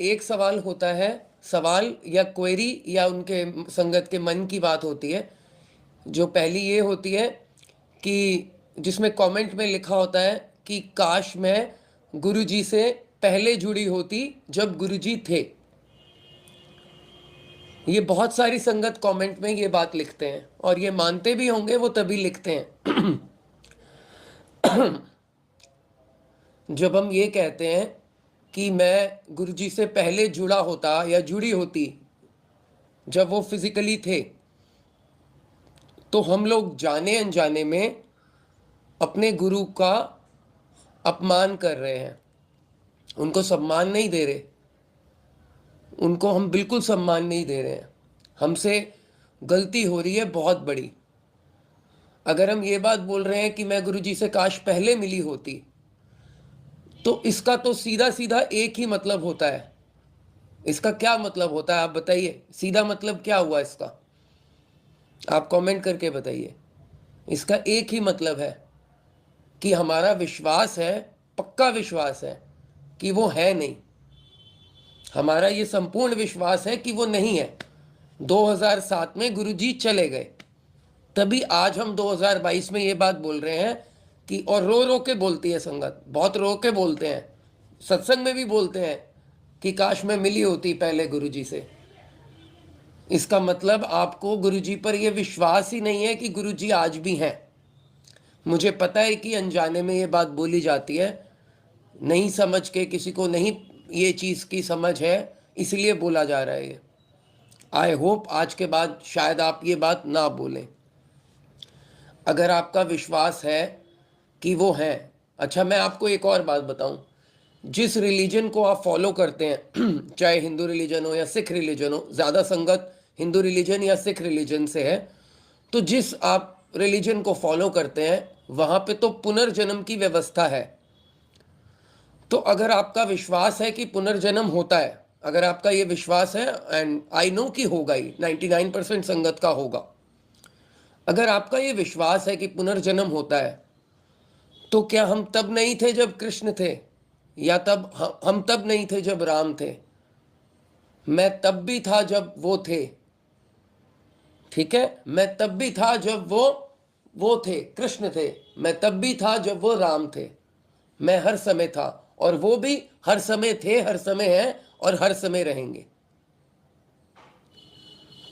एक सवाल होता है, सवाल या क्वेरी या उनके संगत के मन की बात होती है। जो पहली ये होती है कि जिसमें कमेंट में लिखा होता है कि काश मैं गुरुजी से पहले जुड़ी होती जब गुरुजी थे। ये बहुत सारी संगत कमेंट में ये बात लिखते हैं और ये मानते भी होंगे, वो तभी लिखते हैं। जब हम ये कहते हैं कि मैं गुरुजी से पहले जुड़ा होता या जुड़ी होती जब वो फिजिकली थे, तो हम लोग जाने अनजाने में अपने गुरु का अपमान कर रहे हैं, उनको सम्मान नहीं दे रहे। उनको हम बिल्कुल सम्मान नहीं दे रहे हैं। हमसे गलती हो रही है बहुत बड़ी। अगर हम ये बात बोल रहे हैं कि मैं गुरुजी से काश पहले मिली होती, तो इसका तो सीधा सीधा एक ही मतलब होता है। इसका क्या मतलब होता है आप बताइए? सीधा मतलब क्या हुआ इसका? आप कमेंट करके बताइए। इसका एक ही मतलब है कि हमारा विश्वास है, पक्का विश्वास है कि वो है नहीं। हमारा ये संपूर्ण विश्वास है कि वो नहीं है। 2007 में गुरुजी चले गए, तभी आज हम 2022 में ये बात बोल रहे हैं कि, और रो रो के बोलती है संगत, बहुत रो के बोलते हैं, सत्संग में भी बोलते हैं कि काश मैं मिली होती पहले गुरुजी से। इसका मतलब आपको गुरुजी पर यह विश्वास ही नहीं है कि गुरुजी आज भी हैं। मुझे पता है कि अनजाने में ये बात बोली जाती है, नहीं समझ के, किसी को नहीं ये चीज़ की समझ है, इसलिए बोला जा रहा है ये। आई होप आज के बाद शायद आप ये बात ना बोलें। अगर आपका विश्वास है कि वो हैं। अच्छा, मैं आपको एक और बात बताऊं। जिस रिलीजन को आप फॉलो करते हैं, चाहे हिंदू रिलीजन हो या सिख रिलीजन हो, ज़्यादा संगत हिंदू रिलीजन या सिख रिलीजन से है, तो जिस आप रिलीजन को फॉलो करते हैं वहाँ पे तो पुनर्जन्म की व्यवस्था है। तो अगर आपका विश्वास है कि पुनर्जन्म होता है, अगर आपका ये विश्वास है, एंड आई नो कि होगा ही, 99% संगत का होगा। अगर आपका ये विश्वास है कि पुनर्जन्म होता है, तो क्या हम तब नहीं थे जब कृष्ण थे, या तब हम तब नहीं थे जब राम थे? मैं तब भी था जब वो थे। ठीक है, मैं तब भी था जब वो थे, कृष्ण थे। मैं तब भी था जब वो राम थे। मैं हर समय था, और वो भी हर समय थे, हर समय हैं और हर समय रहेंगे।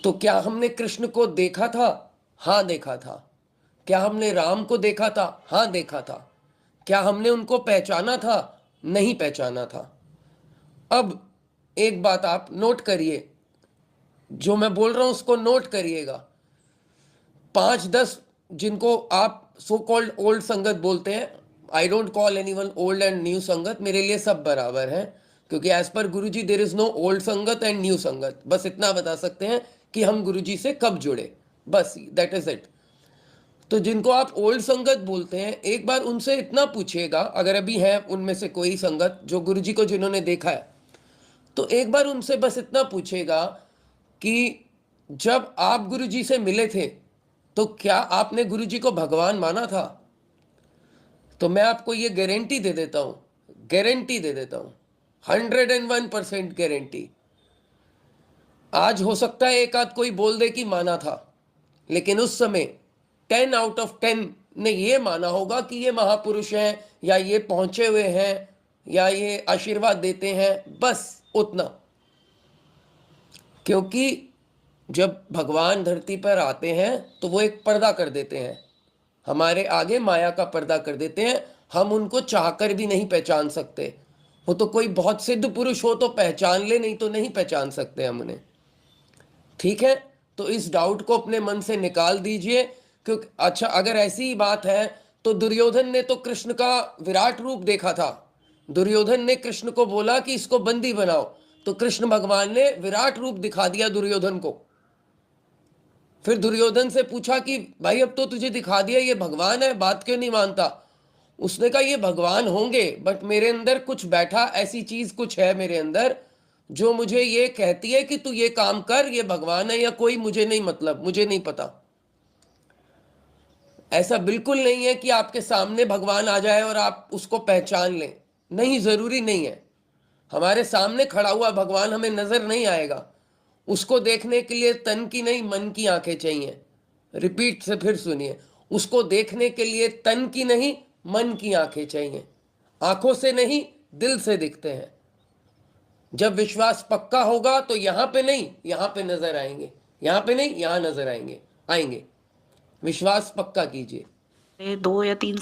तो क्या हमने कृष्ण को देखा था? हाँ देखा था। क्या हमने राम को देखा था? हाँ देखा था। क्या हमने उनको पहचाना था? नहीं पहचाना था। अब एक बात आप नोट करिए, जो मैं बोल रहा हूं उसको नोट करिएगा। 5-10 जिनको आप सो कॉल्ड ओल्ड संगत बोलते हैं, I don't call anyone old and new sangat, मेरे लिए सब बराबर है, क्योंकि as per Guruji there is no old sangat and new sangat. बस इतना बता सकते हैं कि हम गुरुजी से कब जुड़े, बस दैट इज इट। तो जिनको आप ओल्ड संगत बोलते हैं, एक बार उनसे इतना पूछिएगा, अगर अभी है उनमें से कोई संगत जो गुरुजी को जिन्होंने देखा है, तो एक बार उनसे बस इतना पूछेगा कि जब आप गुरुजी से मिले थे तो क्या आपने गुरुजी को भगवान माना था? तो मैं आपको ये गारंटी दे देता हूं, गारंटी दे देता हूं, 101% गारंटी। आज हो सकता है एक आध कोई बोल दे कि माना था, लेकिन उस समय 10 आउट ऑफ 10 ने ये माना होगा कि ये महापुरुष हैं, या ये पहुंचे हुए हैं, या ये आशीर्वाद देते हैं, बस उतना। क्योंकि जब भगवान धरती पर आते हैं तो वो एक पर्दा कर देते हैं, हमारे आगे माया का पर्दा कर देते हैं। हम उनको चाहकर भी नहीं पहचान सकते। वो तो कोई बहुत सिद्ध पुरुष हो तो पहचान ले, नहीं तो नहीं पहचान सकते हम उन्हें। ठीक है, तो इस डाउट को अपने मन से निकाल दीजिए। क्योंकि अच्छा, अगर ऐसी ही बात है तो दुर्योधन ने तो कृष्ण का विराट रूप देखा था। दुर्योधन ने कृष्ण को बोला कि इसको बंदी बनाओ, तो कृष्ण भगवान ने विराट रूप दिखा दिया दुर्योधन को। फिर दुर्योधन से पूछा कि भाई अब तो तुझे दिखा दिया ये भगवान है, बात क्यों नहीं मानता? उसने कहा ये भगवान होंगे, बट मेरे अंदर कुछ बैठा, ऐसी चीज कुछ है मेरे अंदर जो मुझे ये कहती है कि तू ये काम कर, ये भगवान है या कोई, मुझे नहीं मतलब, मुझे नहीं पता। ऐसा बिल्कुल नहीं है कि आपके सामने भगवान आ जाए और आप उसको पहचान लें, नहीं, जरूरी नहीं है। हमारे सामने खड़ा हुआ भगवान हमें नजर नहीं आएगा, उसको देखने के लिए तन की नहीं मन की आंखें चाहिए। रिपीट से फिर सुनिए, उसको देखने के लिए तन की नहीं मन की आंखें चाहिए। आंखों से नहीं, दिल से दिखते हैं। जब विश्वास पक्का होगा तो यहां पे नहीं, यहां पे नजर आएंगे, यहां पे नहीं, यहां नजर आएंगे, आएंगे। विश्वास पक्का कीजिए। ये 2 या 3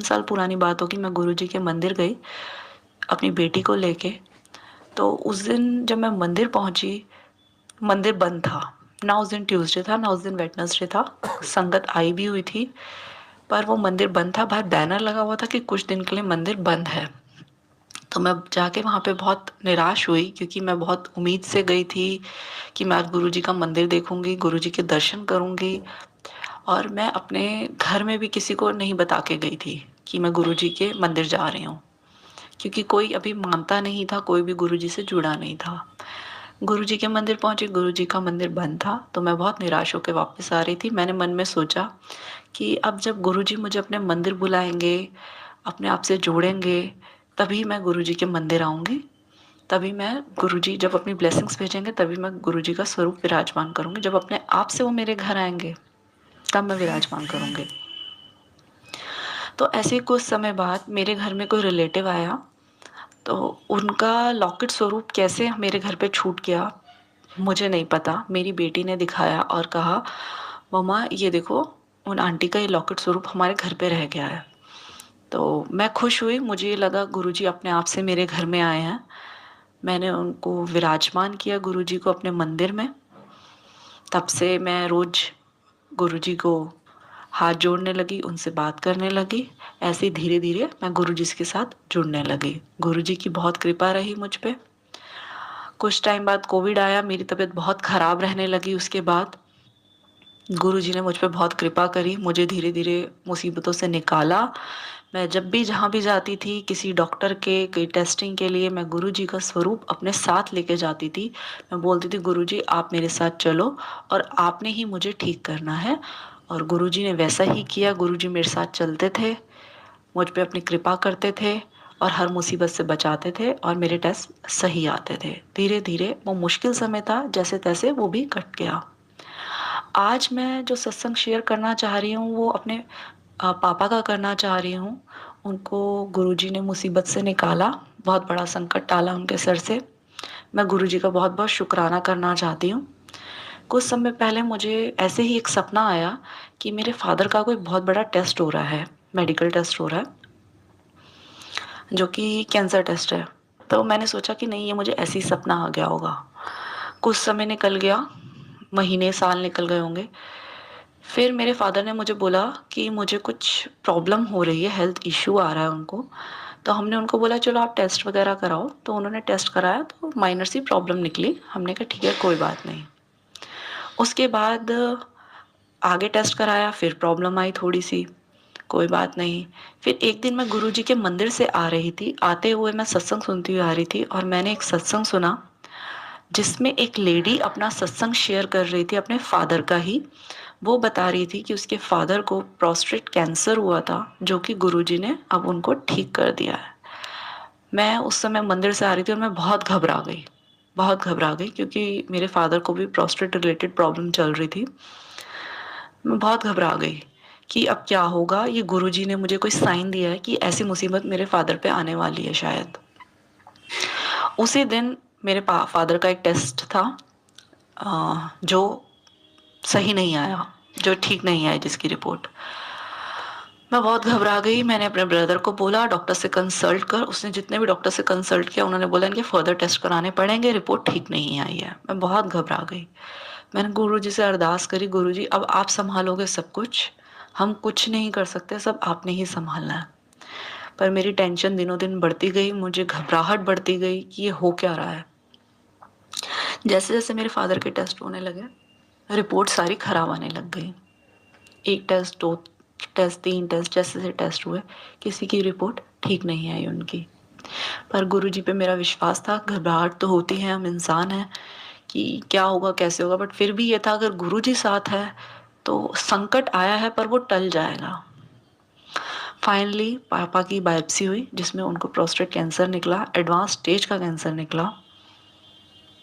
साल पुरानी बात होगी। मैं गुरुजी के मंदिर गई अपनी बेटी को लेके। तो उस दिन जब मैं मंदिर पहुंची, मंदिर बंद था। ना उस दिन ट्यूसडे था, ना उस दिन वेडनेसडे था। संगत आई भी हुई थी, पर वो मंदिर बंद था। बाहर बैनर लगा हुआ था कि कुछ दिन के लिए मंदिर बंद है। तो मैं जाके वहाँ पे बहुत निराश हुई, क्योंकि मैं बहुत उम्मीद से गई थी कि मैं आज गुरुजी का मंदिर देखूंगी, गुरुजी के दर्शन करूंगी। और मैं अपने घर में भी किसी को नहीं बता के गई थी कि मैं गुरुजी के मंदिर जा रही हूँ, क्योंकि कोई अभी मानता नहीं था, कोई भी गुरुजी से जुड़ा नहीं था। गुरुजी के मंदिर पहुंची, गुरुजी का मंदिर बंद था। तो मैं बहुत निराश होकर वापस आ रही थी। मैंने मन में सोचा कि अब जब गुरुजी मुझे अपने मंदिर बुलाएंगे, अपने आप से जोड़ेंगे, तभी मैं गुरुजी के मंदिर आऊँगी। तभी मैं गुरुजी जब अपनी ब्लेसिंग्स भेजेंगे, तभी मैं गुरुजी का स्वरूप विराजमान करूँगी। जब अपने आप से वो मेरे घर आएंगे, तब मैं विराजमान करूँगी। तो ऐसे ही कुछ समय बाद मेरे घर में कोई रिलेटिव आया। तो उनका लॉकेट स्वरूप कैसे मेरे घर पे छूट गया मुझे नहीं पता। मेरी बेटी ने दिखाया और कहा, मम्मा ये देखो, उन आंटी का ये लॉकेट स्वरूप हमारे घर पे रह गया है। तो मैं खुश हुई, मुझे ये लगा गुरुजी अपने आप से मेरे घर में आए हैं। मैंने उनको विराजमान किया, गुरुजी को, अपने मंदिर में। तब से मैं रोज गुरुजी को हाथ जोड़ने लगी, उनसे बात करने लगी। ऐसे धीरे धीरे मैं गुरुजी के साथ जुड़ने लगी। गुरुजी की बहुत कृपा रही मुझ पे। कुछ टाइम बाद कोविड आया, मेरी तबीयत बहुत ख़राब रहने लगी। उसके बाद गुरुजी ने मुझ पे बहुत कृपा करी, मुझे धीरे धीरे मुसीबतों से निकाला। मैं जब भी जहाँ भी जाती थी, किसी डॉक्टर के कोई टेस्टिंग के लिए, मैं गुरुजी का स्वरूप अपने साथ लेके जाती थी। मैं बोलती थी, गुरुजी आप मेरे साथ चलो और आपने ही मुझे ठीक करना है। और गुरुजी ने वैसा ही किया। गुरुजी मेरे साथ चलते थे, मुझ पे अपनी कृपा करते थे और हर मुसीबत से बचाते थे, और मेरे टेस्ट सही आते थे। धीरे धीरे वो मुश्किल समय था, जैसे तैसे वो भी कट गया। आज मैं जो सत्संग शेयर करना चाह रही हूँ, वो अपने पापा का करना चाह रही हूँ। उनको गुरुजी ने मुसीबत से निकाला, बहुत बड़ा संकट टाला उनके सर से। मैं गुरुजी का बहुत बहुत शुक्राना करना चाहती हूँ। कुछ समय पहले मुझे ऐसे ही एक सपना आया कि मेरे फादर का कोई बहुत बड़ा टेस्ट हो रहा है, मेडिकल टेस्ट हो रहा है, जो कि कैंसर टेस्ट है। तो मैंने सोचा कि नहीं, ये मुझे ऐसे ही सपना आ गया होगा। कुछ समय निकल गया, महीने साल निकल गए होंगे। फिर मेरे फादर ने मुझे बोला कि मुझे कुछ प्रॉब्लम हो रही है, हेल्थ इश्यू आ रहा है उनको। तो हमने उनको बोला चलो आप टेस्ट वगैरह कराओ। तो उन्होंने टेस्ट कराया, तो माइनर सी प्रॉब्लम निकली। हमने कहा ठीक है, कोई बात नहीं। उसके बाद आगे टेस्ट कराया, फिर प्रॉब्लम आई थोड़ी सी, कोई बात नहीं। फिर एक दिन मैं गुरुजी के मंदिर से आ रही थी, आते हुए मैं सत्संग सुनती हुई आ रही थी, और मैंने एक सत्संग सुना जिसमें एक लेडी अपना सत्संग शेयर कर रही थी, अपने फादर का ही। वो बता रही थी कि उसके फादर को प्रोस्टेट कैंसर हुआ था, जो कि गुरुजी ने अब उनको ठीक कर दिया है। मैं उस समय मंदिर से आ रही थी और मैं बहुत घबरा गई, बहुत घबरा गई, क्योंकि मेरे फादर को भी प्रोस्टेट रिलेटेड प्रॉब्लम चल रही थी। मैं बहुत घबरा गई कि अब क्या होगा। ये गुरुजी ने मुझे कोई साइन दिया है कि ऐसी मुसीबत मेरे फादर पे आने वाली है शायद। उसी दिन मेरे फादर का एक टेस्ट था, जो सही नहीं आया, जो ठीक नहीं आई, जिसकी रिपोर्ट। मैं बहुत घबरा गई। मैंने अपने ब्रदर को बोला डॉक्टर से कंसल्ट कर। उसने जितने भी डॉक्टर से कंसल्ट किया, उन्होंने बोला इनके फर्दर टेस्ट कराने पड़ेंगे, रिपोर्ट ठीक नहीं आई है। मैं बहुत घबरा गई। मैंने गुरुजी से अरदास करी, गुरुजी अब आप संभालोगे सब कुछ, हम कुछ नहीं कर सकते, सब आपने ही संभालना है। पर मेरी टेंशन दिनों दिन बढ़ती गई, मुझे घबराहट बढ़ती गई कि ये हो क्या रहा है। जैसे जैसे मेरे फादर के टेस्ट होने लगे, रिपोर्ट सारी खराब आने लग गई। एक टेस्ट, दो टेस्ट, तीन टेस्ट, जैसे जैसे टेस्ट हुए, किसी की रिपोर्ट ठीक नहीं आई उनकी। पर गुरुजी पे मेरा विश्वास था। घबराहट तो होती है, हम इंसान हैं, कि क्या होगा कैसे होगा, बट फिर भी ये था अगर गुरुजी साथ है तो संकट आया है पर वो टल जाएगा। फाइनली पापा की बायोप्सी हुई जिसमें उनको प्रोस्टेट कैंसर निकला, एडवांस स्टेज का कैंसर निकला।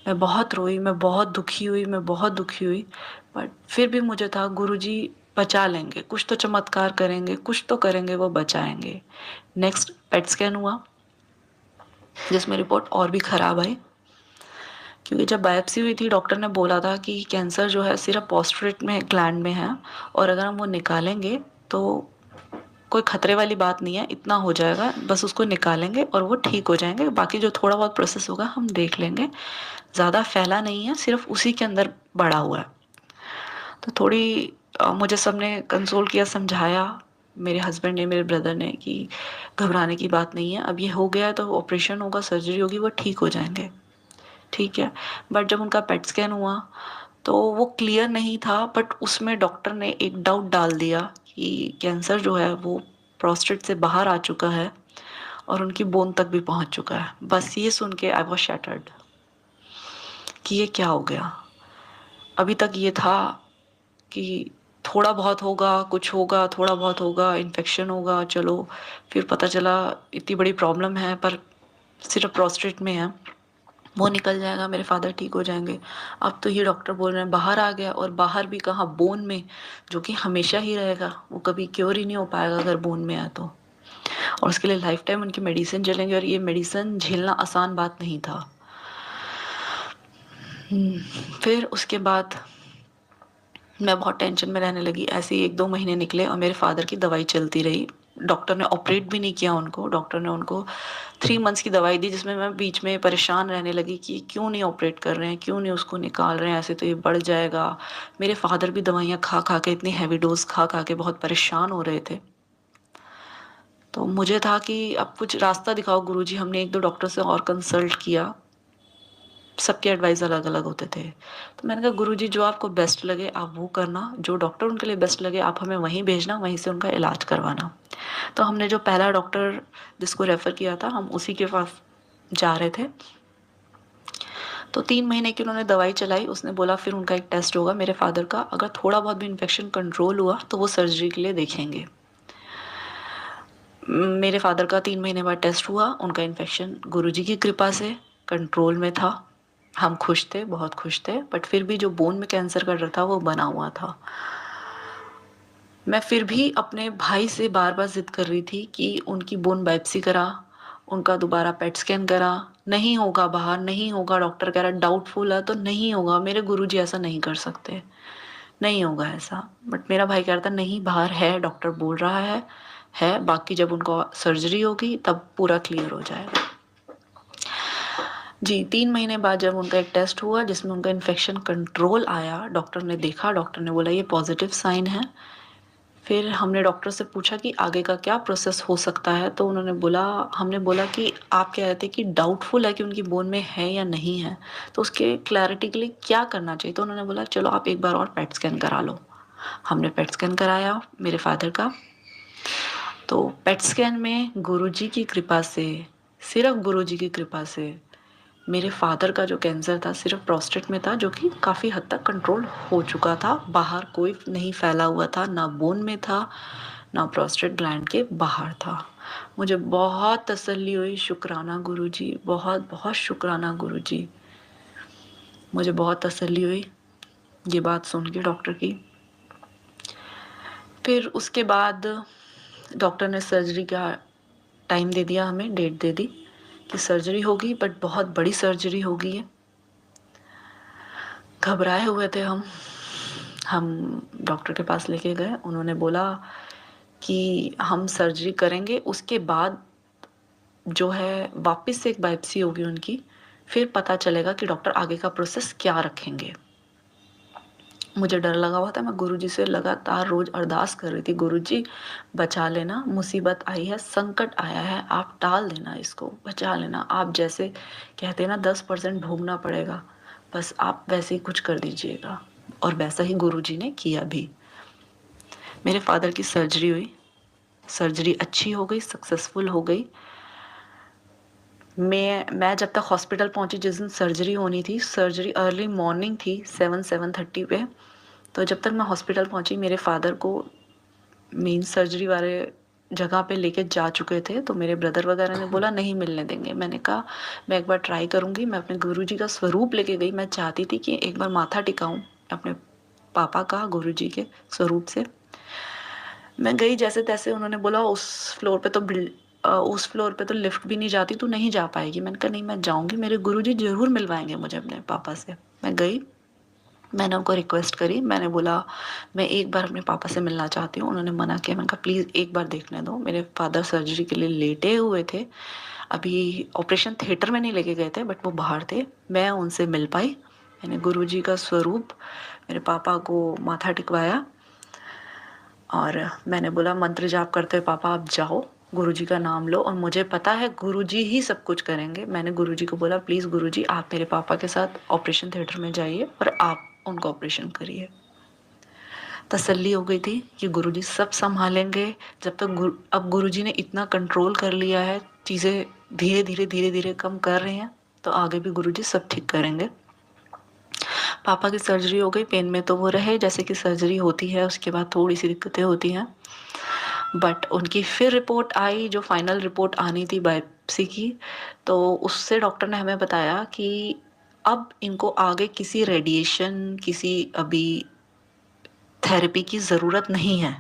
मैं बहुत रोई, मैं बहुत दुखी हुई, मैं बहुत दुखी हुई, बट फिर भी मुझे था गुरुजी बचा लेंगे, कुछ तो चमत्कार करेंगे, कुछ तो करेंगे, वो बचाएंगे। नेक्स्ट पेट स्कैन हुआ जिसमें रिपोर्ट और भी ख़राब आई, क्योंकि जब बायोप्सी हुई थी डॉक्टर ने बोला था कि कैंसर जो है सिर्फ प्रोस्टेट में ग्लैंड में है, और अगर हम वो निकालेंगे तो कोई खतरे वाली बात नहीं है, इतना हो जाएगा, बस उसको निकालेंगे और वो ठीक हो जाएंगे, बाकी जो थोड़ा बहुत प्रोसेस होगा हम देख लेंगे, ज़्यादा फैला नहीं है, सिर्फ उसी के अंदर बड़ा हुआ है। तो थोड़ी मुझे सबने कंसोल किया, समझाया, मेरे हस्बैंड ने, मेरे ब्रदर ने, कि घबराने की बात नहीं है, अब ये हो गया है तो ऑपरेशन होगा, सर्जरी होगी, वो ठीक हो जाएंगे। ठीक है। बट जब उनका पेट स्कैन हुआ तो वो क्लियर नहीं था, बट उसमें डॉक्टर ने एक डाउट डाल दिया कि कैंसर जो है वो प्रोस्टेट से बाहर आ चुका है और उनकी बोन तक भी पहुंच चुका है। बस ये सुन के आई वॉज शैटर्ड कि ये क्या हो गया। अभी तक ये था कि थोड़ा बहुत होगा, कुछ होगा, थोड़ा बहुत होगा, इन्फेक्शन होगा, चलो। फिर पता चला इतनी बड़ी प्रॉब्लम है, पर सिर्फ प्रोस्टेट में है, वो निकल जाएगा, मेरे फादर ठीक हो जाएंगे। अब तो ये डॉक्टर बोल रहे हैं बाहर आ गया, और बाहर भी कहाँ, बोन में, जो कि हमेशा ही रहेगा, वो कभी क्योर ही नहीं हो पाएगा अगर बोन में है तो। और उसके लिए लाइफ टाइम उनकी मेडिसिन चलेंगे, और ये मेडिसिन झेलना आसान बात नहीं था। फिर उसके बाद मैं बहुत टेंशन में रहने लगी। ऐसे ही 1-2 महीने निकले और मेरे फादर की दवाई चलती रही। डॉक्टर ने ऑपरेट भी नहीं किया उनको, डॉक्टर ने उनको 3 मंथ्स की दवाई दी, जिसमें मैं बीच में परेशान रहने लगी कि क्यों नहीं ऑपरेट कर रहे हैं, क्यों नहीं उसको निकाल रहे हैं, ऐसे तो ये बढ़ जाएगा। मेरे फादर भी दवाइयाँ खा खा के, इतनी हैवी डोज खा खा के बहुत परेशान हो रहे थे। तो मुझे था कि अब कुछ रास्ता दिखाओ गुरुजी। हमने 1-2 डॉक्टर से और कंसल्ट किया, सबके एडवाइस अलग अलग होते थे। तो मैंने कहा गुरुजी जो आपको बेस्ट लगे आप वो करना, जो डॉक्टर उनके लिए बेस्ट लगे आप हमें वहीं भेजना, वहीं से उनका इलाज करवाना। तो हमने जो पहला डॉक्टर जिसको रेफ़र किया था हम उसी के पास जा रहे थे। तो 3 महीने की उन्होंने दवाई चलाई। उसने बोला फिर उनका एक टेस्ट होगा मेरे फादर का, अगर थोड़ा बहुत भी इन्फेक्शन कंट्रोल हुआ तो वो सर्जरी के लिए देखेंगे। मेरे फादर का 3 महीने बाद टेस्ट हुआ, उनका इन्फेक्शन गुरुजी की कृपा से कंट्रोल में था। हम खुश थे, बहुत खुश थे, बट फिर भी जो बोन में कैंसर का डर था वो बना हुआ था। मैं फिर भी अपने भाई से बार बार जिद कर रही थी कि उनकी बोन बायोप्सी करा, उनका दोबारा पेट स्कैन करा। नहीं होगा बाहर, नहीं होगा, डॉक्टर कह रहा डाउटफुल है तो नहीं होगा, मेरे गुरुजी ऐसा नहीं कर सकते, नहीं होगा ऐसा। बट मेरा भाई कह रहा था नहीं, बाहर है, डॉक्टर बोल रहा है, बाकी जब उनको सर्जरी होगी तब पूरा क्लियर हो जाएगा। जी, 3 महीने बाद जब उनका एक टेस्ट हुआ जिसमें उनका इन्फेक्शन कंट्रोल आया, डॉक्टर ने देखा, डॉक्टर ने बोला ये पॉजिटिव साइन है। फिर हमने डॉक्टर से पूछा कि आगे का क्या प्रोसेस हो सकता है, तो उन्होंने बोला, हमने बोला कि आप कह रहे थे कि डाउटफुल है कि उनकी बोन में है या नहीं है, तो उसके क्लैरिटी के लिए क्या करना चाहिए। तो उन्होंने बोला चलो आप एक बार और पेट स्कैन करा लो। हमने पेट स्कैन कराया मेरे फादर का। तो पेट स्कैन में गुरुजी की कृपा से, सिर्फ गुरुजी की कृपा से, मेरे फादर का जो कैंसर था सिर्फ प्रोस्टेट में था, जो कि काफ़ी हद तक कंट्रोल हो चुका था, बाहर कोई नहीं फैला हुआ था, ना बोन में था, ना प्रोस्टेट ग्लैंड के बाहर था। मुझे बहुत तसल्ली हुई, शुक्राना गुरुजी, बहुत बहुत शुक्राना गुरुजी। मुझे बहुत तसल्ली हुई ये बात सुन के डॉक्टर की। फिर उसके बाद डॉक्टर ने सर्जरी का टाइम दे दिया, हमें डेट दे दी कि सर्जरी होगी, बट बहुत बड़ी सर्जरी होगी है। घबराए हुए थे हम डॉक्टर के पास लेके गए। उन्होंने बोला कि हम सर्जरी करेंगे, उसके बाद जो है वापस से एक बायोप्सी होगी उनकी, फिर पता चलेगा कि डॉक्टर आगे का प्रोसेस क्या रखेंगे। मुझे डर लगा हुआ था, मैं गुरुजी से लगातार रोज अरदास कर रही थी, गुरुजी बचा लेना, मुसीबत आई है, संकट आया है, आप टाल देना इसको, बचा लेना। आप जैसे कहते हैं ना 10% भोगना पड़ेगा, बस आप वैसे ही कुछ कर दीजिएगा। और वैसा ही गुरुजी ने किया भी। मेरे फादर की सर्जरी हुई, सर्जरी अच्छी हो गई, सक्सेसफुल हो गई। मैं जब तक हॉस्पिटल पहुंची, जिस दिन सर्जरी होनी थी, सर्जरी अर्ली मॉर्निंग थी, 7-7:30 पे। तो जब तक मैं हॉस्पिटल पहुंची मेरे फादर को मेन सर्जरी वाले जगह पे लेके जा चुके थे, तो मेरे ब्रदर वगैरह ने बोला नहीं मिलने देंगे। मैंने कहा मैं एक बार ट्राई करूँगी। मैं अपने गुरुजी का स्वरूप लेके गई। मैं चाहती थी कि एक बार माथा टिकाऊँ अपने पापा का गुरुजी के स्वरूप से। मैं गई जैसे तैसे, उन्होंने बोला उस फ्लोर पे तो लिफ्ट भी नहीं जाती, तू नहीं जा पाएगी। मैंने कहा नहीं मैं जाऊँगी, मेरे गुरुजी ज़रूर मिलवाएंगे मुझे अपने पापा से। मैं गई, मैंने उनको रिक्वेस्ट करी, मैंने बोला मैं एक बार अपने पापा से मिलना चाहती हूँ। उन्होंने मना किया। मैंने कहा प्लीज़ एक बार देखने दो। मेरे फादर सर्जरी के लिए लेटे हुए थे, अभी ऑपरेशन थिएटर में नहीं लेके गए थे, बट वो बाहर थे। मैं उनसे मिल पाई। मैंने गुरुजी का स्वरूप मेरे पापा को माथा टिकवाया और मैंने बोला मंत्र जाप करते हुए पापा आप जाओ, गुरुजी का नाम लो, और मुझे पता है गुरुजी ही सब कुछ करेंगे। मैंने गुरुजी को बोला प्लीज़ गुरुजी आप मेरे पापा के साथ ऑपरेशन थिएटर में जाइए और आप उनका ऑपरेशन करिए। तसल्ली हो गई थी कि गुरुजी सब संभालेंगे। जब तक अब गुरुजी ने इतना कंट्रोल कर लिया है, चीज़ें धीरे धीरे कम कर रहे हैं, तो आगे भी गुरुजी सब ठीक करेंगे। पापा की सर्जरी हो गई, पेन में तो वो रहे जैसे कि सर्जरी होती है, उसके बाद थोड़ी सी दिक्कतें होती हैं। बट उनकी फिर रिपोर्ट आई, जो फाइनल रिपोर्ट आनी थी बायोप्सी की, तो उससे डॉक्टर ने हमें बताया कि अब इनको आगे किसी रेडिएशन, किसी अभी थेरेपी की ज़रूरत नहीं है,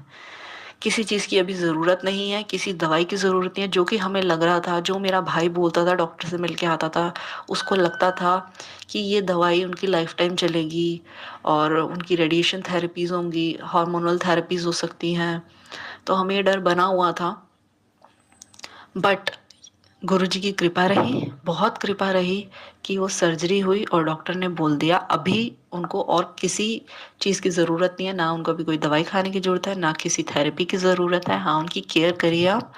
किसी चीज़ की अभी ज़रूरत नहीं है, किसी दवाई की ज़रूरत नहीं है। जो कि हमें लग रहा था, जो मेरा भाई बोलता था, डॉक्टर से मिल के आता था, उसको लगता था कि ये दवाई उनकी लाइफ टाइम चलेगी और उनकी रेडिएशन थेरेपीज़ होंगी, हार्मोनल थेरेपीज़ हो सकती हैं। तो हमें ये डर बना हुआ था। बट गुरुजी की कृपा रही, बहुत कृपा रही कि वो सर्जरी हुई और डॉक्टर ने बोल दिया अभी उनको और किसी चीज़ की ज़रूरत नहीं है, ना उनको अभी कोई दवाई खाने की ज़रूरत है, ना किसी थेरेपी की ज़रूरत है। हाँ, उनकी केयर करिए आप,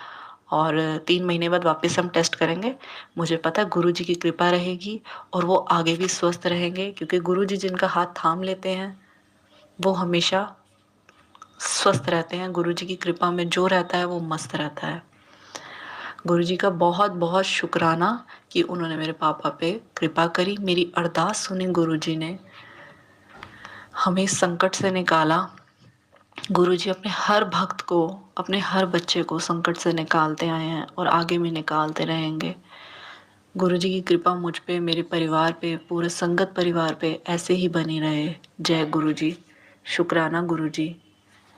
और 3 महीने बाद वापस हम टेस्ट करेंगे। मुझे पता है गुरुजी की कृपा रहेगी और वो आगे भी स्वस्थ रहेंगे, क्योंकि गुरुजी जिनका हाथ थाम लेते हैं वो हमेशा स्वस्थ रहते हैं। गुरुजी की कृपा में जो रहता है वो मस्त रहता है। गुरुजी का बहुत बहुत शुक्राना कि उन्होंने मेरे पापा पे कृपा करी, मेरी अरदास सुनी गुरुजी ने, हमें इस संकट से निकाला। गुरुजी अपने हर भक्त को, अपने हर बच्चे को संकट से निकालते आए हैं और आगे भी निकालते रहेंगे। गुरुजी की कृपा मुझ पे, मेरे परिवार पे, पूरे संगत परिवार पे ऐसे ही बनी रहे। जय गुरुजी। शुक्राना गुरुजी।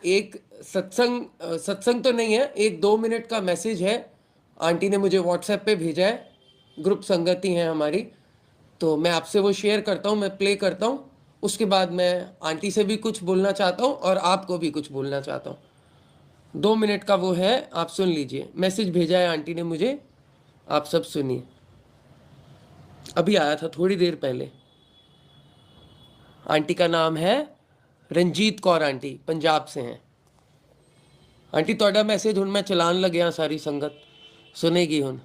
एक सत्संग तो नहीं है, एक 2 मिनट का मैसेज है, आंटी ने मुझे व्हाट्सएप पे भेजा है, ग्रुप संगति है हमारी, तो मैं आपसे वो शेयर करता हूँ, मैं प्ले करता हूँ। उसके बाद मैं आंटी से भी कुछ बोलना चाहता हूँ और आपको भी कुछ बोलना चाहता हूँ। 2 मिनट का वो है, आप सुन लीजिए। मैसेज भेजा है आंटी ने मुझे, आप सब सुनिए। अभी आया था थोड़ी देर पहले। आंटी का नाम है रंजीत कौर आंटी, पंजाब से हैं। आंटी ਤੁਹਾਡਾ मैसेज ਹੁਣ मैं चलान लग्या, सारी संगत सुनेगी। ਹੁਣ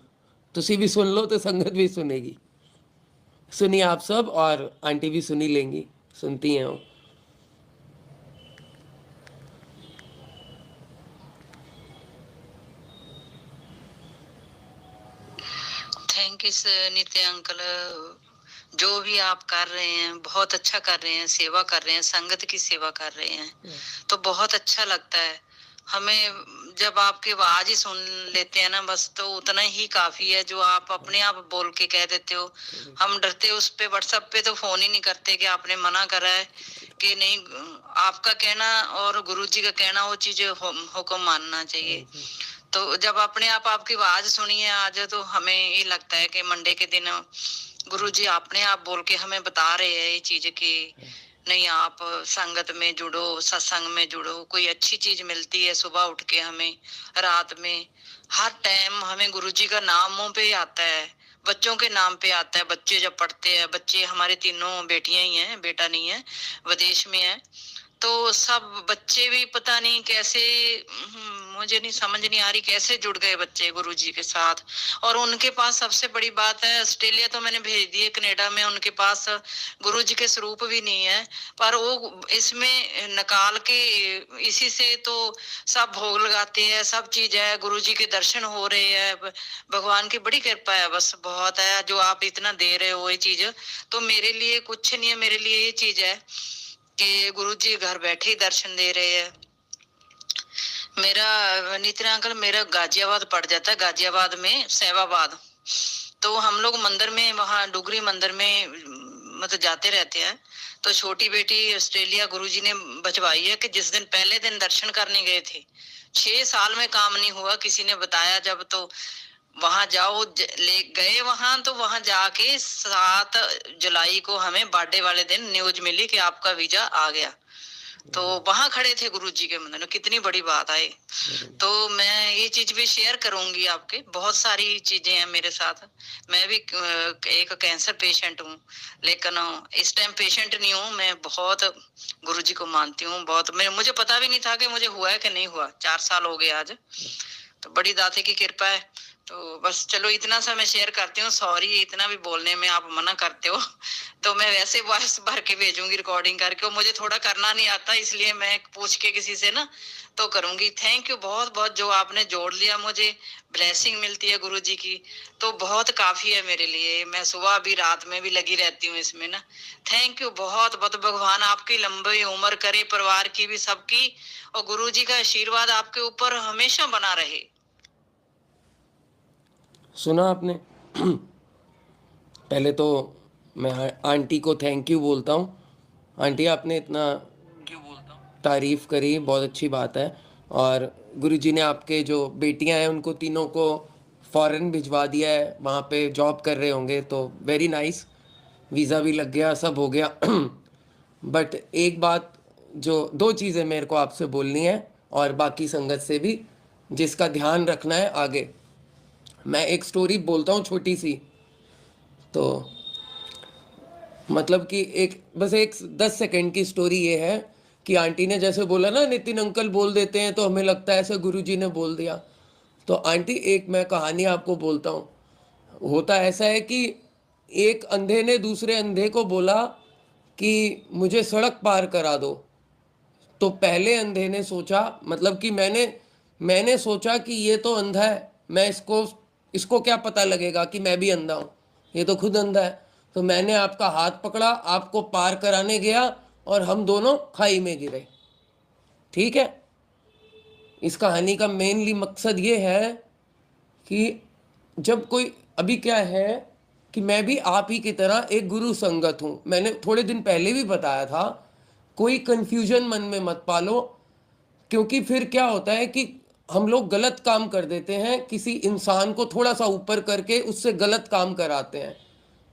तुसी भी सुन लो तो संगत भी सुनेगी। सुनिए आप सब, और आंटी भी सुनी लेंगी, सुनती हैं वो। थैंक यू नित्य अंकल, जो भी आप कर रहे हैं बहुत अच्छा कर रहे हैं, सेवा कर रहे हैं, संगत की सेवा कर रहे हैं, तो बहुत अच्छा लगता है हमें। जब आपकी आवाज ही सुन लेते हैं ना बस, तो उतना ही काफी है जो आप अपने आप बोल के कह देते हो। हम डरते उस पे व्हाट्सएप पे तो फोन ही नहीं करते कि आपने मना करा है कि नहीं। आपका कहना और गुरुजी का कहना वो चीज हुक्म मानना चाहिए। तो जब अपने आप आपकी आवाज सुनी है आज, तो हमें ये लगता है कि मंडे के दिन गुरुजी अपने आप बोल के हमें बता रहे हैं ये चीज की नहीं, आप संगत में जुड़ो, सत्संग में जुड़ो, कोई अच्छी चीज मिलती है सुबह उठ के हमें, रात में, हर टाइम हमें गुरुजी का नाम मुंह पे आता है, बच्चों के नाम पे आता है। बच्चे जब पढ़ते हैं, बच्चे हमारे तीनों बेटियां ही हैं, बेटा नहीं है, विदेश में है, तो सब बच्चे भी पता नहीं कैसे, मुझे नहीं समझ नहीं आ रही कैसे जुड़ गए बच्चे गुरुजी के साथ। और उनके पास सबसे बड़ी बात है, ऑस्ट्रेलिया तो मैंने भेज दिए, कनाडा में उनके पास गुरुजी के स्वरूप भी नहीं है, पर वो इसमें निकाल के इसी से तो सब भोग लगाते हैं, सब चीज है, गुरुजी के दर्शन हो रहे हैं। भगवान की बड़ी कृपा है, बस बहुत है जो आप इतना दे रहे हो ये चीज। तो मेरे लिए कुछ नहीं है, मेरे लिए ये चीज है कि गुरुजी घर बैठे ही दर्शन दे रहे हैं। मेरा नितिन अंकल, मेरा गाजियाबाद पड़ जाता है, गाजियाबाद में सेवाबाद। तो हम लोग मंदिर में, वहाँ डुगरी मंदिर में मतलब जाते रहते हैं। तो छोटी बेटी ऑस्ट्रेलिया गुरुजी ने बचवाई है कि जिस दिन पहले दिन दर्शन करने गए थे, 6 साल में काम नहीं हुआ, किसी ने बताया जब, तो वहां जाओ, ले गए वहां, तो वहां जाके 7 जुलाई को हमें बर्थडे वाले दिन न्यूज मिली कि आपका वीजा आ गया। तो वहां खड़े थे गुरुजी के मंदिर में, कितनी बड़ी बात है। तो मैं ये चीज भी शेयर करूंगी आपके, बहुत सारी चीजें हैं मेरे साथ। मैं भी एक कैंसर पेशेंट हूँ, लेकिन इस टाइम पेशेंट नहीं हूँ। मैं बहुत गुरुजी को मानती हूँ, बहुत। मुझे पता भी नहीं था कि मुझे हुआ है कि नहीं हुआ। 4 साल हो गए आज, तो बड़ी दाते की कृपा है। तो बस चलो इतना सा मैं शेयर करती हूँ। सॉरी इतना भी बोलने में आप मना करते हो, तो मैं वैसे वॉइस भर के भेजूंगी रिकॉर्डिंग करके। और मुझे थोड़ा करना नहीं आता, इसलिए मैं पूछ के किसी से ना तो करूंगी। थैंक यू बहुत बहुत, जो आपने जोड़ लिया, मुझे ब्लेसिंग मिलती है गुरुजी की, तो बहुत काफी है मेरे लिए। मैं सुबह भी रात में भी लगी रहती हूँ इसमें ना। थैंक यू बहुत बहुत। भगवान आपकी लंबी उम्र करे, परिवार की भी, सबकी, और गुरुजी का आशीर्वाद आपके ऊपर हमेशा बना रहे। सुना आपने? पहले तो मैं आंटी को थैंक यू बोलता हूँ। आंटी आपने इतना तारीफ़ करी, बहुत अच्छी बात है। और गुरुजी ने आपके जो बेटियां हैं उनको तीनों को फॉरेन भिजवा दिया है, वहाँ पे जॉब कर रहे होंगे, तो वेरी नाइस। वीज़ा भी लग गया, सब हो गया। बट एक बात, जो 2 चीज़ें मेरे को आपसे बोलनी है और बाकी संगत से भी, जिसका ध्यान रखना है आगे। मैं एक स्टोरी बोलता हूँ छोटी सी। तो मतलब कि बस एक 10 सेकंड की स्टोरी ये है कि आंटी ने जैसे बोला ना, नितिन अंकल बोल देते हैं तो हमें लगता है ऐसे गुरुजी ने बोल दिया। तो आंटी एक मैं कहानी आपको बोलता हूँ। होता ऐसा है कि एक अंधे ने दूसरे अंधे को बोला कि मुझे सड़क पार करा दो। तो पहले अंधे ने सोचा, मतलब कि मैंने सोचा कि ये तो अंधा है, मैं इसको क्या पता लगेगा कि मैं भी अंधा हूँ, ये तो खुद अंधा है। तो मैंने आपका हाथ पकड़ा, आपको पार कराने गया और हम दोनों खाई में गिरे। ठीक है? इस कहानी का मेनली मकसद ये है कि जब कोई, अभी क्या है कि मैं भी आप ही की तरह एक गुरु संगत हूँ। मैंने थोड़े दिन पहले भी बताया था, कोई कंफ्यूजन मन में मत पालो, क्योंकि फिर क्या होता है कि हम लोग गलत काम कर देते हैं, किसी इंसान को थोड़ा सा ऊपर करके उससे गलत काम कराते हैं।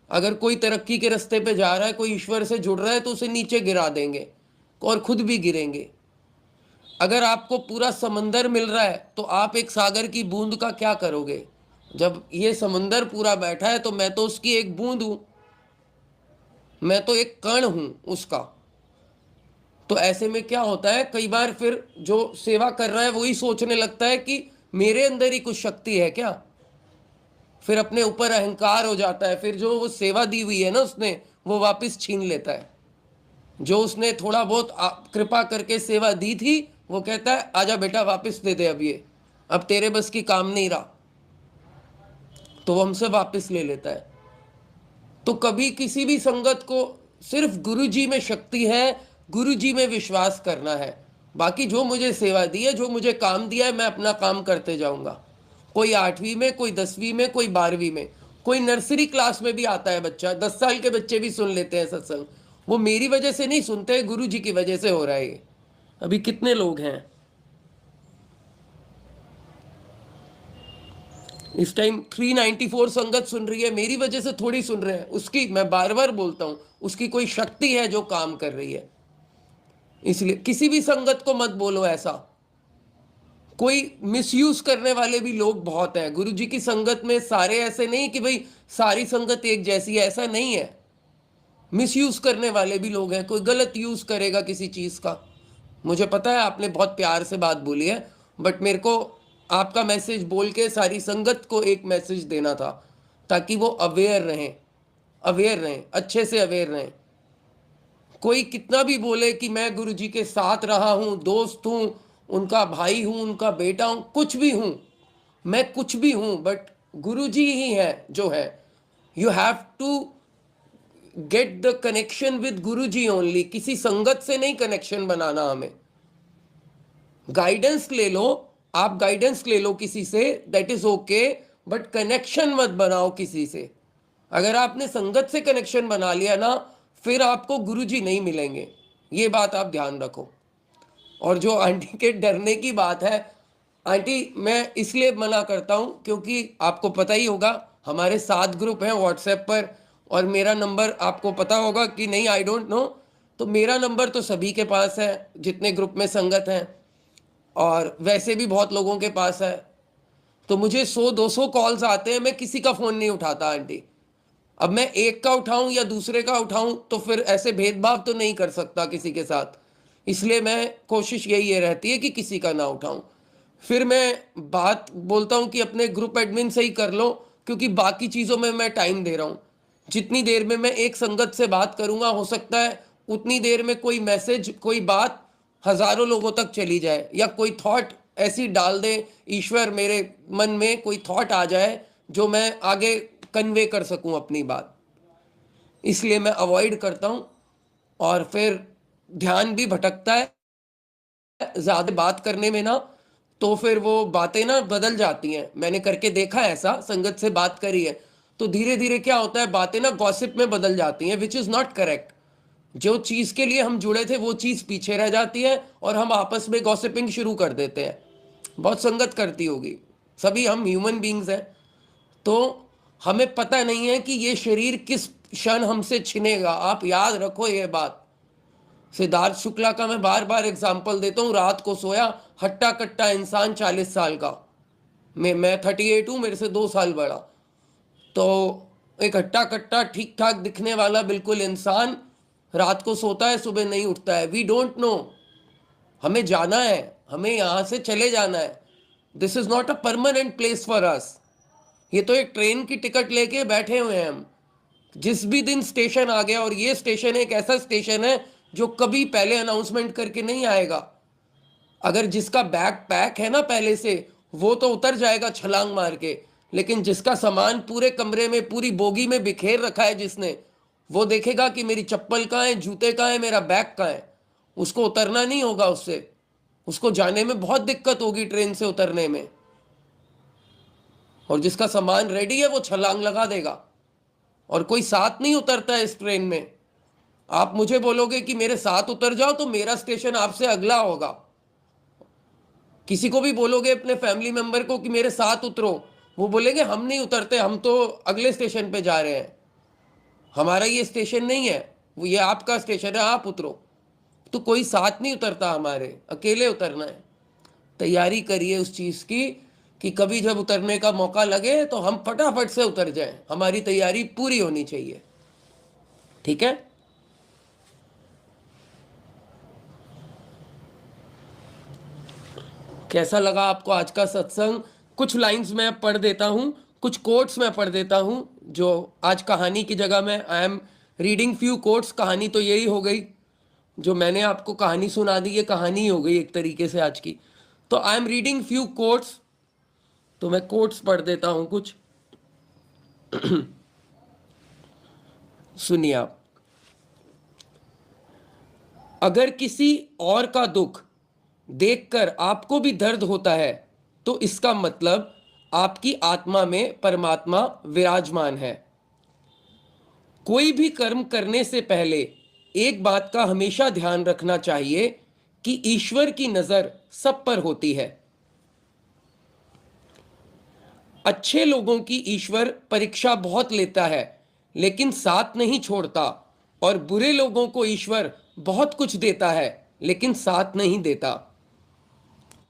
अगर कोई तरक्की के रास्ते पे जा रहा है, कोई ईश्वर से जुड़ रहा है, तो उसे नीचे गिरा देंगे और खुद भी गिरेंगे। अगर आपको पूरा समंदर मिल रहा है तो आप एक सागर की बूंद का क्या करोगे? जब ये समंदर पूरा बैठा है तो मैं तो उसकी एक बूंद हूं, मैं तो एक कण हूं उसका। तो ऐसे में क्या होता है, कई बार फिर जो सेवा कर रहा है वही सोचने लगता है कि मेरे अंदर ही कुछ शक्ति है क्या। फिर अपने ऊपर अहंकार हो जाता है, फिर जो वो सेवा दी हुई है ना उसने, वो वापस छीन लेता है। जो उसने थोड़ा बहुत कृपा करके सेवा दी थी, वो कहता है आजा बेटा वापस दे दे, अब तेरे बस की काम नहीं रहा, तो वो हमसे वापस ले लेता है। तो कभी किसी भी संगत को सिर्फ गुरुजी में शक्ति है, गुरुजी में विश्वास करना है। बाकी जो मुझे सेवा दी है, जो मुझे काम दिया है, मैं अपना काम करते जाऊंगा। कोई 8वीं में, कोई 10वीं में, कोई 12वीं में, कोई नर्सरी क्लास में भी आता है बच्चा, 10 साल के बच्चे भी सुन लेते हैं सत्संग। वो मेरी वजह से नहीं सुनते, गुरुजी की वजह से हो रहा है ये। अभी कितने लोग हैं इस टाइम? 394 संगत सुन रही है, मेरी वजह से थोड़ी सुन रहे हैं। उसकी, मैं बार बार बोलता हूं, उसकी कोई शक्ति है जो काम कर रही है। इसलिए किसी भी संगत को मत बोलो ऐसा। कोई मिसयूज करने वाले भी लोग बहुत हैं गुरुजी की संगत में। सारे ऐसे नहीं कि भाई सारी संगत एक जैसी है, ऐसा नहीं है। मिसयूज करने वाले भी लोग हैं, कोई गलत यूज करेगा किसी चीज का। मुझे पता है आपने बहुत प्यार से बात बोली है, बट मेरे को आपका मैसेज बोल के सारी संगत को एक मैसेज देना था, ताकि वो अवेयर रहें, अच्छे से अवेयर रहें। कोई कितना भी बोले कि मैं गुरुजी के साथ रहा हूं, दोस्त हूं, उनका भाई हूं, उनका बेटा हूं, कुछ भी हूं, मैं कुछ भी हूं, बट गुरुजी ही है जो है। You have to get the connection with Guruji only. किसी संगत से नहीं कनेक्शन बनाना हमें। गाइडेंस ले लो, आप गाइडेंस ले लो किसी से, that is okay, but connection मत बनाओ किसी से। अगर आपने संगत से कनेक्शन बना लिया ना, फिर आपको गुरुजी नहीं मिलेंगे, ये बात आप ध्यान रखो। और जो आंटी के डरने की बात है, आंटी मैं इसलिए मना करता हूँ क्योंकि आपको पता ही होगा हमारे 7 ग्रुप हैं व्हाट्सएप पर, और मेरा नंबर आपको पता होगा कि नहीं, आई डोंट नो, तो मेरा नंबर तो सभी के पास है जितने ग्रुप में संगत हैं, और वैसे भी बहुत लोगों के पास है। तो मुझे 100-200 कॉल्स आते हैं, मैं किसी का फ़ोन नहीं उठाता आंटी। अब मैं एक का उठाऊं या दूसरे का उठाऊं तो फिर ऐसे भेदभाव तो नहीं कर सकता किसी के साथ, इसलिए मैं कोशिश यही रहती है कि किसी का ना उठाऊं। फिर मैं बात बोलता हूं कि अपने ग्रुप एडमिन से ही कर लो, क्योंकि बाकी चीज़ों में मैं टाइम दे रहा हूं। जितनी देर में मैं एक संगत से बात करूंगा, हो सकता है उतनी देर में कोई मैसेज, कोई बात हजारों लोगों तक चली जाए, या कोई थॉट ऐसी डाल दे ईश्वर मेरे मन में, कोई थॉट आ जाए जो मैं आगे कन्वे कर सकूं अपनी बात। इसलिए मैं अवॉइड करता हूं, और फिर ध्यान भी भटकता है ज़्यादा बात करने में ना, तो फिर वो बातें ना बदल जाती हैं। मैंने करके देखा है ऐसा, संगत से बात करी है तो धीरे धीरे क्या होता है, बातें ना गॉसिप में बदल जाती हैं, विच इज़ नॉट करेक्ट। जो चीज़ के लिए हम जुड़े थे वो चीज़ पीछे रह जाती है और हम आपस में गॉसिपिंग शुरू कर देते हैं। बहुत संगत करती होगी, सभी हम ह्यूमन बींग्स हैं, तो हमें पता नहीं है कि ये शरीर किस क्षण हमसे छिनेगा। आप याद रखो ये बात। सिद्धार्थ शुक्ला का मैं बार बार एग्जाम्पल देता हूँ। रात को सोया, हट्टा कट्टा इंसान 40 साल का, मैं 38 हूँ, मेरे से 2 साल बड़ा, तो एक हट्टा कट्टा ठीक ठाक दिखने वाला बिल्कुल इंसान रात को सोता है, सुबह नहीं उठता है। वी डोंट नो, हमें जाना है, हमें यहाँ से चले जाना है। This is not a permanent place for us. ये तो एक ट्रेन की टिकट लेके बैठे हुए हैं हम। जिस भी दिन स्टेशन आ गया, और ये स्टेशन एक ऐसा स्टेशन है जो कभी पहले अनाउंसमेंट करके नहीं आएगा। अगर जिसका बैग पैक है ना पहले से, वो तो उतर जाएगा छलांग मार के, लेकिन जिसका सामान पूरे कमरे में, पूरी बोगी में बिखेर रखा है जिसने, वो देखेगा कि मेरी चप्पल कहाँ है, जूते कहाँ है, मेरा बैग कहाँ है। उसको उतरना नहीं होगा, उससे उसको जाने में बहुत दिक्कत होगी ट्रेन से उतरने में। और जिसका सामान रेडी है वो छलांग लगा देगा। और कोई साथ नहीं उतरता है इस ट्रेन में। आप मुझे बोलोगे कि मेरे साथ उतर जाओ तो मेरा स्टेशन आपसे अगला होगा। किसी को भी बोलोगे अपने फैमिली मेंबर को कि मेरे साथ उतरो, वो बोलेंगे हम नहीं उतरते, हम तो अगले स्टेशन पे जा रहे हैं, हमारा ये स्टेशन नहीं है, वो ये आपका स्टेशन है, आप उतरो। तो कोई साथ नहीं उतरता हमारे, अकेले उतरना है। तैयारी करिए उस चीज़ की कि कभी जब उतरने का मौका लगे तो हम फटाफट से उतर जाएं। हमारी तैयारी पूरी होनी चाहिए, ठीक है। कैसा लगा आपको आज का सत्संग? कुछ लाइंस मैं पढ़ देता हूँ, कुछ कोट्स मैं पढ़ देता हूँ जो आज कहानी की जगह में I am reading few quotes. कहानी तो यही हो गई, जो मैंने आपको कहानी सुना दी, ये कहानी ही हो गई एक तरीके से आज की। तो I am reading few quotes, तो मैं कोट्स पढ़ देता हूँ कुछ। सुनिए आप। अगर किसी और का दुख देखकर आपको भी दर्द होता है तो इसका मतलब आपकी आत्मा में परमात्मा विराजमान है। कोई भी कर्म करने से पहले एक बात का हमेशा ध्यान रखना चाहिए कि ईश्वर की नजर सब पर होती है। अच्छे लोगों की ईश्वर परीक्षा बहुत लेता है लेकिन साथ नहीं छोड़ता, और बुरे लोगों को ईश्वर बहुत कुछ देता है लेकिन साथ नहीं देता।